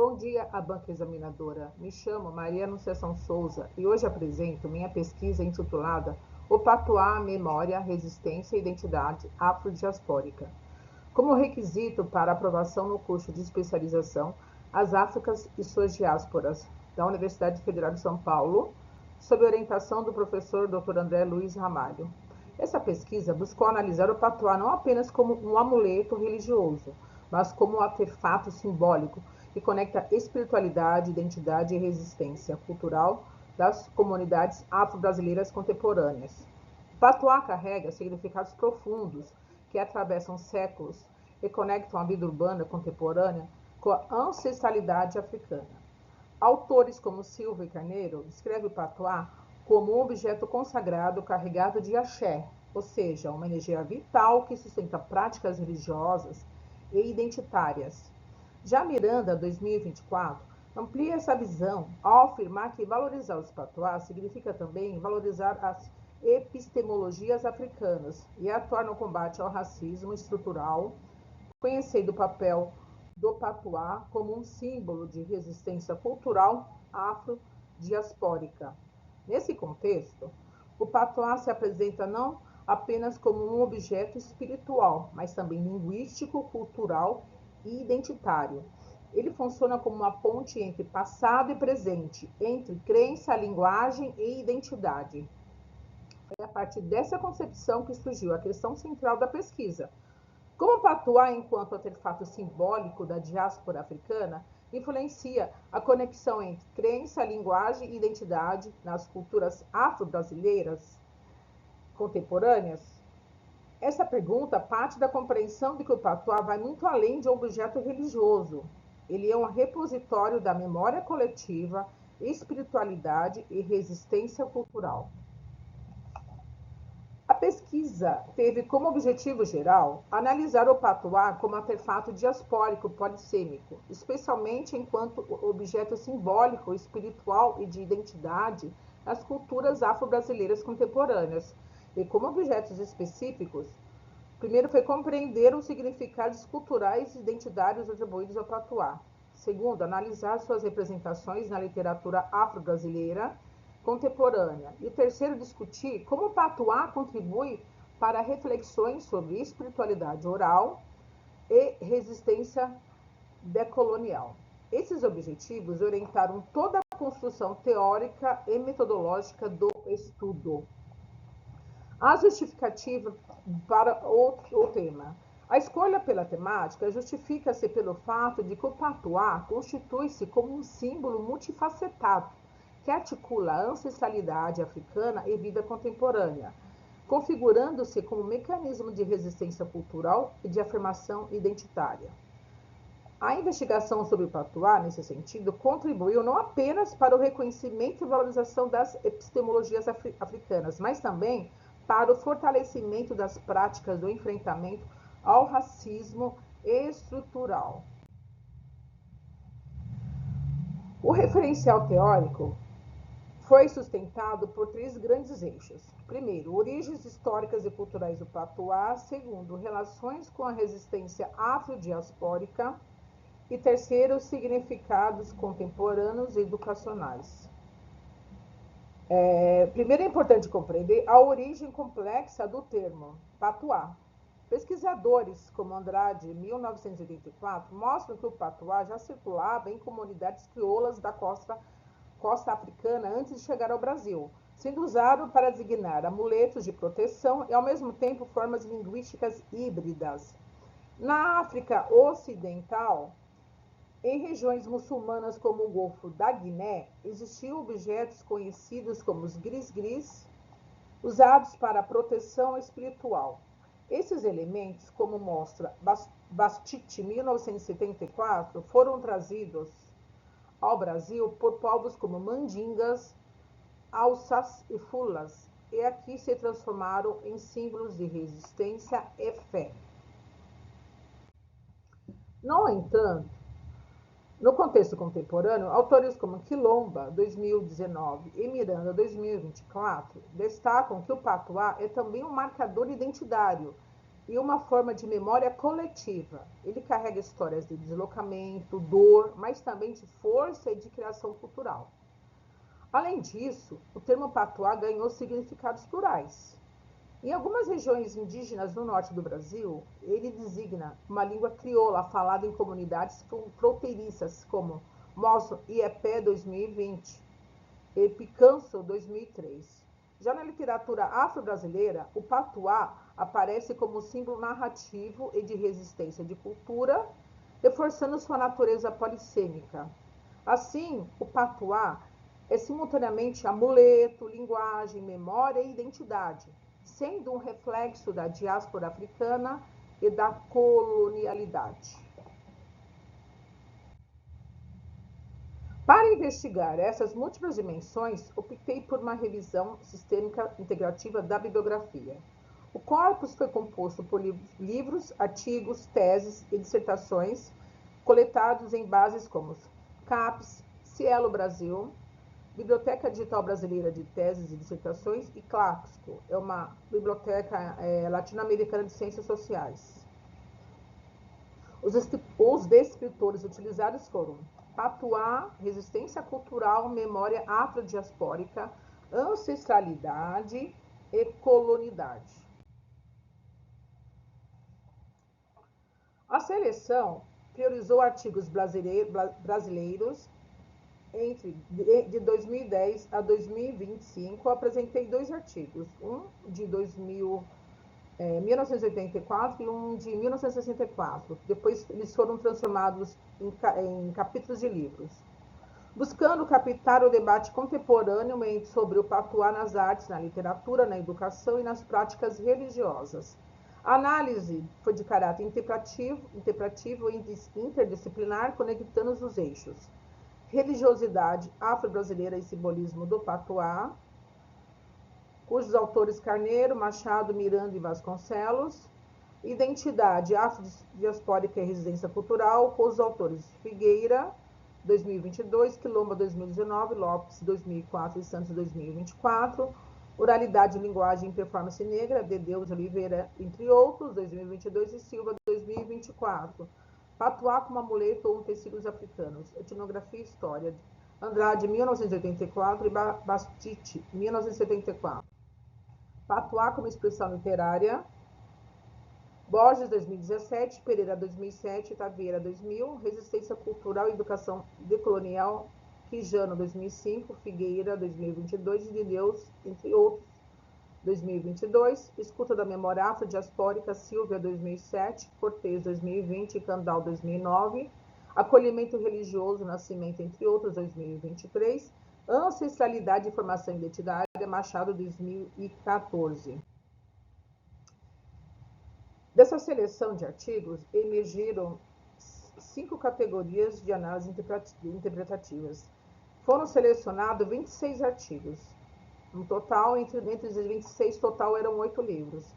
Bom dia, a banca examinadora. Me chamo Maria Anunciação Souza e hoje apresento minha pesquisa intitulada O Patuá, Memória, Resistência e Identidade Afrodiaspórica. Como requisito para aprovação no curso de especialização As Áfricas e suas Diásporas, da Universidade Federal de São Paulo, sob orientação do professor Dr. André Luiz Ramalho. Essa pesquisa buscou analisar o patuá não apenas como um amuleto religioso, mas como um artefato simbólico que conecta espiritualidade, identidade e resistência cultural das comunidades afro-brasileiras contemporâneas. O patuá carrega significados profundos que atravessam séculos e conectam a vida urbana contemporânea com a ancestralidade africana. Autores como Silva e Carneiro descrevem o patuá como um objeto consagrado carregado de axé, ou seja, uma energia vital que sustenta práticas religiosas e identitárias. Já Miranda, 2024, amplia essa visão ao afirmar que valorizar os patuás significa também valorizar as epistemologias africanas e atuar no combate ao racismo estrutural, conhecendo o papel do patuá como um símbolo de resistência cultural afrodiaspórica. Nesse contexto, o patuá se apresenta não apenas como um objeto espiritual, mas também linguístico, cultural e identitário. Ele funciona como uma ponte entre passado e presente, entre crença, linguagem e identidade. Foi a partir dessa concepção que surgiu a questão central da pesquisa. Como o patuá, enquanto artefato simbólico da diáspora africana, influencia a conexão entre crença, linguagem e identidade nas culturas afro-brasileiras contemporâneas? Essa pergunta parte da compreensão de que o patuá vai muito além de um objeto religioso. Ele é um repositório da memória coletiva, espiritualidade e resistência cultural. A pesquisa teve como objetivo geral analisar o patuá como artefato diaspórico polissêmico, especialmente enquanto objeto simbólico, espiritual e de identidade nas culturas afro-brasileiras contemporâneas, e como objetos específicos. Primeiro foi compreender os significados culturais e identitários atribuídos ao patuá. Segundo, analisar suas representações na literatura afro-brasileira contemporânea. E o terceiro, discutir como o patuá contribui para reflexões sobre espiritualidade oral e resistência decolonial. Esses objetivos orientaram toda a construção teórica e metodológica do estudo. A justificativa para o tema. A escolha pela temática justifica-se pelo fato de que o patuá constitui-se como um símbolo multifacetado que articula a ancestralidade africana e vida contemporânea, configurando-se como mecanismo de resistência cultural e de afirmação identitária. A investigação sobre o patuá, nesse sentido, contribuiu não apenas para o reconhecimento e valorização das epistemologias africanas, mas também para o fortalecimento das práticas do enfrentamento ao racismo estrutural. O referencial teórico foi sustentado por três grandes eixos. Primeiro, origens históricas e culturais do patuá. Segundo, relações com a resistência afrodiaspórica. E terceiro, significados contemporâneos e educacionais. Primeiro é importante compreender a origem complexa do termo patuá. Pesquisadores como Andrade, 1984, mostram que o patuá já circulava em comunidades crioulas da costa africana antes de chegar ao Brasil, sendo usado para designar amuletos de proteção e, ao mesmo tempo, formas linguísticas híbridas. Na África Ocidental, em regiões muçulmanas como o Golfo da Guiné, existiam objetos conhecidos como os gris-gris, usados para proteção espiritual. Esses elementos, como mostra Bastide, 1974, foram trazidos ao Brasil por povos como mandingas, alças e fulas, e aqui se transformaram em símbolos de resistência e fé. No entanto, no contexto contemporâneo, autores como Quilomba, 2019, e Miranda, 2024, destacam que o patuá é também um marcador identitário e uma forma de memória coletiva. Ele carrega histórias de deslocamento, dor, mas também de força e de criação cultural. Além disso, o termo patuá ganhou significados plurais. Em algumas regiões indígenas no norte do Brasil, ele designa uma língua crioula falada em comunidades fronteiriças, como Moço Iepé 2020 e Picanso 2003. Já na literatura afro-brasileira, o patuá aparece como símbolo narrativo e de resistência de cultura, reforçando sua natureza polissêmica. Assim, o patuá é simultaneamente amuleto, linguagem, memória e identidade, sendo um reflexo da diáspora africana e da colonialidade. Para investigar essas múltiplas dimensões, optei por uma revisão sistêmica integrativa da bibliografia. O corpus foi composto por livros, artigos, teses e dissertações coletados em bases como CAPES, Cielo Brasil, Biblioteca Digital Brasileira de Teses e Dissertações e Claxco, é uma biblioteca latino-americana de ciências sociais. Os descritores utilizados foram patuá, resistência cultural, memória afrodiaspórica, ancestralidade e colonidade. A seleção priorizou artigos brasileiros de 2010 a 2025. Eu apresentei 2 artigos, um de 1984 e um de 1964. Depois eles foram transformados em capítulos de livros, buscando captar o debate contemporâneo sobre o patuá nas artes, na literatura, na educação e nas práticas religiosas. A análise foi de caráter interpretativo e interdisciplinar, conectando os eixos religiosidade afro-brasileira e simbolismo do patuá, cujos autores Carneiro, Machado, Miranda e Vasconcelos, identidade afrodiaspórica e residência cultural, com os autores Figueira, 2022, Quilomba, 2019, Lopes, 2004 e Santos, 2024, Oralidade, Linguagem e Performance Negra, de Deus Oliveira, entre outros, 2022, e Silva, 2024. Patuá como amuleto ou utensílios africanos, Etnografia e História, Andrade, 1984 e Bastite, 1974. Patuá como expressão literária, Borges, 2017, Pereira, 2007, Taveira, 2000, Resistência Cultural e Educação Decolonial, Quijano, 2005, Figueira, 2022 e de Deus, entre outros, 2022, Escuta da Memória Afrodiaspórica, Silvia, 2007, Cortez, 2020 e Candal, 2009, Acolhimento Religioso, Nascimento, entre outros, 2023, Ancestralidade e Formação Identitária, Machado, 2014. Dessa seleção de artigos, emergiram 5 categorias de análise interpretativas. Foram selecionados 26 artigos. No total, entre os 26, total eram 8 livros,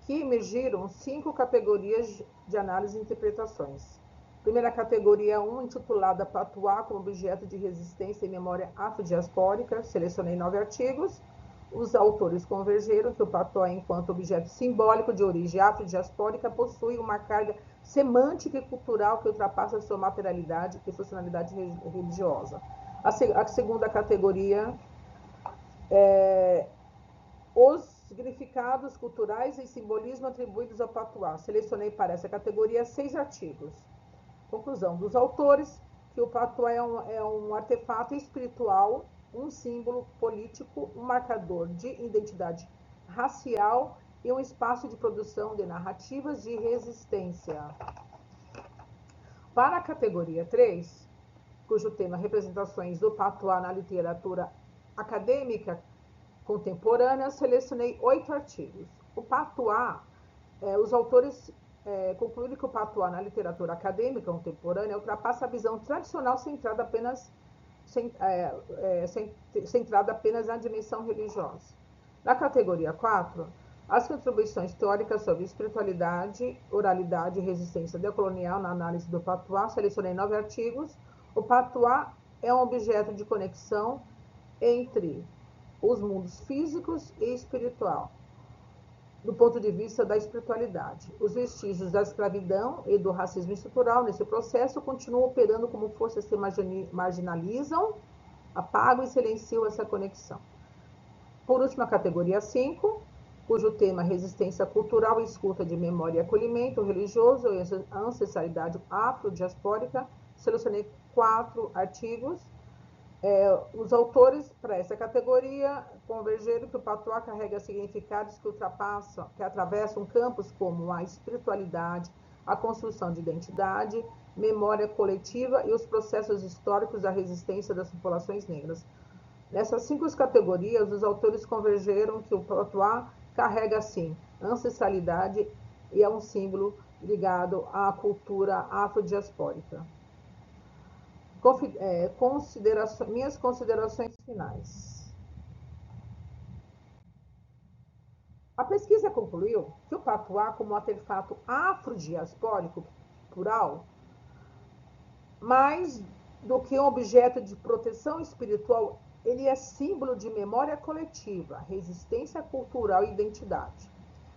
que emergiram 5 categorias de análise e interpretações. Primeira categoria 1, intitulada Patuá como objeto de resistência e memória afrodiaspórica, selecionei 9 artigos. Os autores convergeram que o patuá, enquanto objeto simbólico de origem afrodiaspórica, possui uma carga semântica e cultural que ultrapassa sua materialidade e funcionalidade religiosa. A segunda categoria os significados culturais e simbolismo atribuídos ao patuá. Selecionei para essa categoria 6 artigos. Conclusão dos autores, que o patuá é um artefato espiritual, um símbolo político, um marcador de identidade racial e um espaço de produção de narrativas de resistência. Para a categoria 3, cujo tema é representações do patuá na literatura acadêmica contemporânea, selecionei 8 artigos. O patuá, os autores concluíram que o patuá na literatura acadêmica contemporânea ultrapassa a visão tradicional centrada apenas na dimensão religiosa. Na categoria 4, as contribuições teóricas sobre espiritualidade, oralidade e resistência decolonial na análise do patuá, selecionei 9 artigos. O patuá é um objeto de conexão entre os mundos físicos e espiritual. do ponto de vista da espiritualidade. Os vestígios da escravidão e do racismo estrutural nesse processo continuam operando como forças que marginalizam, apagam e silenciam essa conexão. Por último, a categoria 5, cujo tema é resistência cultural e escuta de memória e acolhimento religioso e ancestralidade afrodiaspórica. Selecionei 4 artigos. Os autores para essa categoria convergeram que o patuá carrega significados que atravessam campos como a espiritualidade, a construção de identidade, memória coletiva e os processos históricos da resistência das populações negras. Nessas 5 categorias, os autores convergeram que o patuá carrega, sim, ancestralidade e é um símbolo ligado à cultura afrodiaspórica. Minhas considerações finais. A pesquisa concluiu que o patuá, como artefato afrodiaspórico plural, mais do que um objeto de proteção espiritual, ele é símbolo de memória coletiva, resistência cultural e identidade.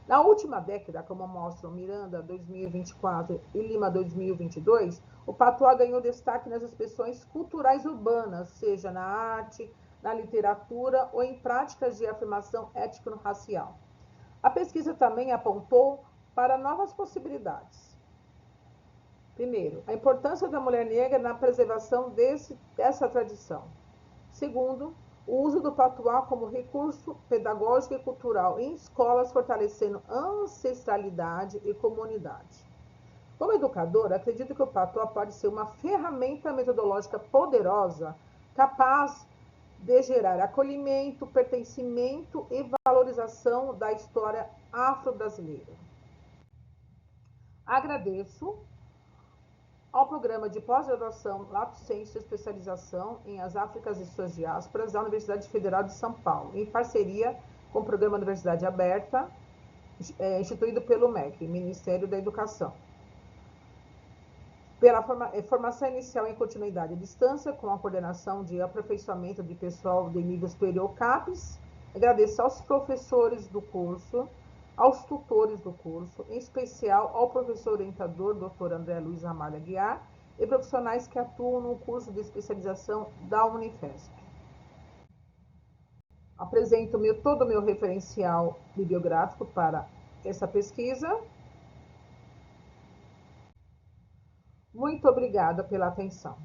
Na última década, como mostram Miranda 2024 e Lima 2022, o patuá ganhou destaque nas expressões culturais urbanas, seja na arte, na literatura ou em práticas de afirmação étnico-racial. A pesquisa também apontou para novas possibilidades. Primeiro, a importância da mulher negra na preservação dessa tradição. Segundo, o uso do patuá como recurso pedagógico e cultural em escolas, fortalecendo ancestralidade e comunidade. Como educadora, acredito que o patuá pode ser uma ferramenta metodológica poderosa, capaz de gerar acolhimento, pertencimento e valorização da história afro-brasileira. Agradeço ao programa de pós-graduação Lato Sensu Especialização em As Áfricas e Suas Diásporas da Universidade Federal de São Paulo, em parceria com o programa Universidade Aberta, instituído pelo MEC, Ministério da Educação. Pela formação inicial em continuidade à distância, com a coordenação de aperfeiçoamento de pessoal de nível superior CAPES, agradeço aos professores do curso, aos tutores do curso, em especial ao professor orientador, Dr. André Luiz Ramalho Aguiar, e profissionais que atuam no curso de especialização da Unifesp. Apresento todo o meu referencial bibliográfico para essa pesquisa. Muito obrigada pela atenção.